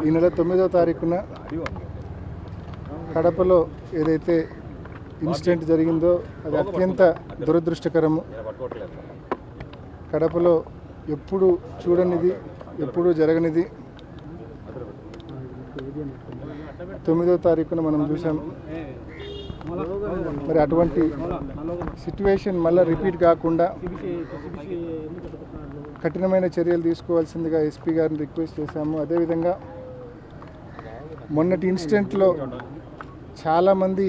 ఈ నెల 9వ తారీఖున కడపలో ఏదైతే ఇన్సిడెంట్ జరిగిందో అది అత్యంత దురదృష్టకరము. కడపలో ఎప్పుడు చూడనిది, ఎప్పుడు జరగనిది 9వ తారీఖున మనం చూసాం. మరి అటువంటి సిట్యువేషన్ మళ్ళీ రిపీట్ కాకుండా కఠినమైన చర్యలు తీసుకోవాల్సిందిగా ఎస్పీ గారిని రిక్వెస్ట్ చేశాము. అదేవిధంగా మొన్నటి ఇన్సిడెంట్లో చాలామంది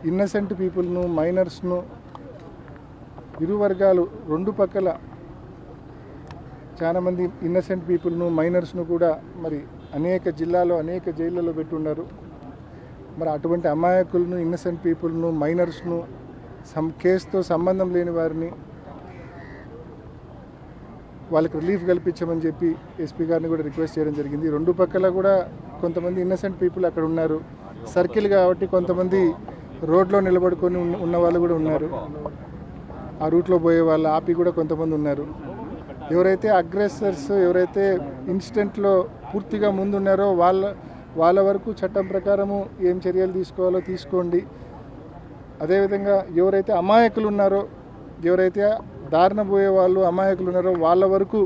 ఇన్నసెంట్ పీపుల్ను, మైనర్స్ను, ఇరు వర్గాలు రెండు పక్కల చాలామంది ఇన్నసెంట్ పీపుల్ను, మైనర్స్ను కూడా మరి అనేక జిల్లాలో అనేక జైళ్ళలో పెట్టున్నారు. మరి అటువంటి అమాయకులను, ఇన్నసెంట్ పీపుల్ను, మైనర్స్ను, కేసుతో సంబంధం లేని వారిని వాళ్ళకి రిలీఫ్ కల్పించమని చెప్పి ఎస్పీ గారిని కూడా రిక్వెస్ట్ చేయడం జరిగింది. రెండు పక్కల కూడా కొంతమంది ఇన్నసెంట్ పీపుల్ అక్కడ ఉన్నారు. సర్కిల్ కాబట్టి కొంతమంది రోడ్లో నిలబడుకొని ఉన్న వాళ్ళు కూడా ఉన్నారు. ఆ రూట్లో పోయే వాళ్ళు ఆపి కూడా కొంతమంది ఉన్నారు. ఎవరైతే అగ్రెసర్స్, ఎవరైతే ఇన్సిడెంట్లో పూర్తిగా ముందున్నారో వాళ్ళ వరకు చట్టం ప్రకారము ఏం చర్యలు తీసుకోవాలో తీసుకోండి. అదేవిధంగా ఎవరైతే అమాయకులు ఉన్నారో, ఎవరైతే దారిన పోయే వాళ్ళు అమాయకులు ఉన్నారో వాళ్ళ వరకు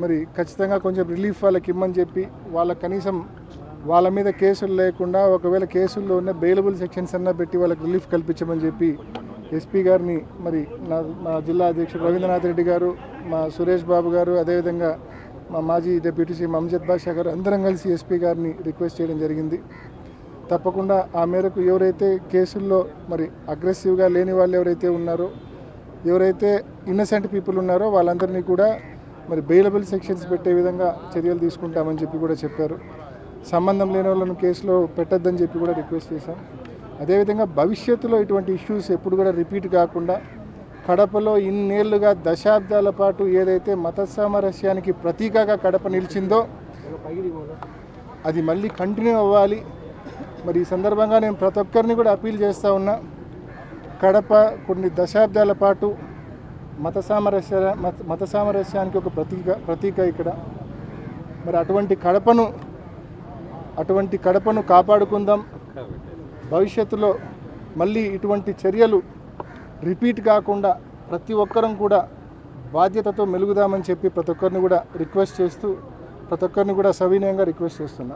మరి ఖచ్చితంగా కొంచెం రిలీఫ్ వాళ్ళకి ఇమ్మని చెప్పి, వాళ్ళకి కనీసం వాళ్ళ మీద కేసులు లేకుండా ఒకవేళ కేసుల్లో ఉన్న బెయిలబుల్ సెక్షన్స్ అన్నా పెట్టి వాళ్ళకి రిలీఫ్ కల్పించమని చెప్పి ఎస్పీ గారిని, మరి మా జిల్లా అధ్యక్షుడు రవీంద్రనాథ్ రెడ్డి గారు, మా సురేష్ బాబు గారు, అదేవిధంగా మా మాజీ డిప్యూటీ సీఎం అమ్జద్ బాషా గారు అందరం కలిసి ఎస్పీ గారిని రిక్వెస్ట్ చేయడం జరిగింది. తప్పకుండా ఆ మేరకు ఎవరైతే కేసుల్లో మరి అగ్రెసివ్గా లేని వాళ్ళు ఎవరైతే ఉన్నారో, ఎవరైతే ఇన్నసెంట్ పీపుల్ ఉన్నారో వాళ్ళందరినీ కూడా మరి బెయిలబుల్ సెక్షన్స్ పెట్టే విధంగా చర్యలు తీసుకుంటామని చెప్పి కూడా చెప్పారు. సంబంధం లేని వాళ్ళను కేసులో పెట్టొద్దని చెప్పి కూడా రిక్వెస్ట్ చేశాం. అదేవిధంగా భవిష్యత్తులో ఇటువంటి ఇష్యూస్ ఎప్పుడు కూడా రిపీట్ కాకుండా కడపలో ఇన్నేళ్లుగా దశాబ్దాల పాటు ఏదైతే మత సామరస్యానికి ప్రతీకగా కడప నిలిచిందో అది మళ్ళీ కంటిన్యూ అవ్వాలి. మరి ఈ సందర్భంగా నేను ప్రతి ఒక్కరిని కూడా అపీల్ చేస్తూ ఉన్నా. కడప కొన్ని దశాబ్దాల పాటు మత సామరస్యానికి ఒక ప్రతీక ఇక్కడ. మరి అటువంటి కడపను కాపాడుకుందాం. భవిష్యత్తులో మళ్ళీ ఇటువంటి చర్యలు రిపీట్ కాకుండా ప్రతి ఒక్కరం కూడా బాధ్యతతో మెలుగుదామని చెప్పి ప్రతి ఒక్కరిని కూడా రిక్వెస్ట్ చేస్తూ, ప్రతి ఒక్కరిని కూడా సవినయంగా రిక్వెస్ట్ చేస్తున్నా.